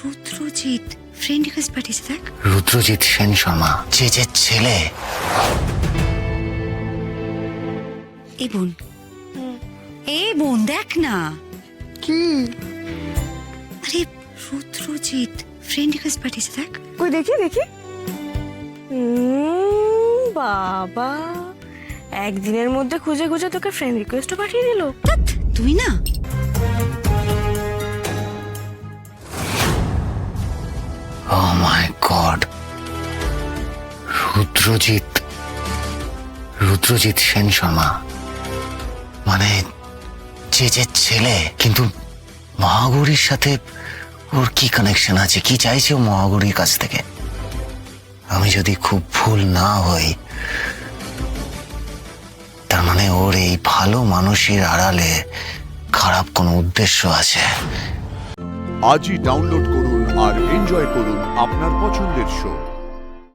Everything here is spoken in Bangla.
রুদ্রজিৎ ফ্রেন্ড রিকোয়েস্ট পাঠিয়েছে দেখ। রুদ্রজিৎ সেন শর্মা, যে ছেলে। এই বোন দেখ না। কি? আরে রুদ্রজিৎ ফ্রেন্ড রিকোয়েস্ট পাঠিয়েছে দেখ। কই দেখি দেখি। বাবা, একদিনের মধ্যে খুঁজে খুঁজে তোকে ফ্রেন্ড রিকোয়েস্টও পাঠিয়ে দিল। তুই না ও মাই গড, রুদ্রজিৎ সেন শর্মা, মানে যে ছেলে। কিন্তু মহাগৌরীর সাথে ওর কি কানেকশন আছে? কি চাইছে ও মহাগৌরীর কাছ থেকে? আমি যদি খুব ভুল না হই, তার মানে ওর এই ভালো মানুষের আড়ালে খারাপ কোনো উদ্দেশ্য আছে। আজই ডাউনলোড করুন আর এনজয় করুন আপনার পছন্দের শো।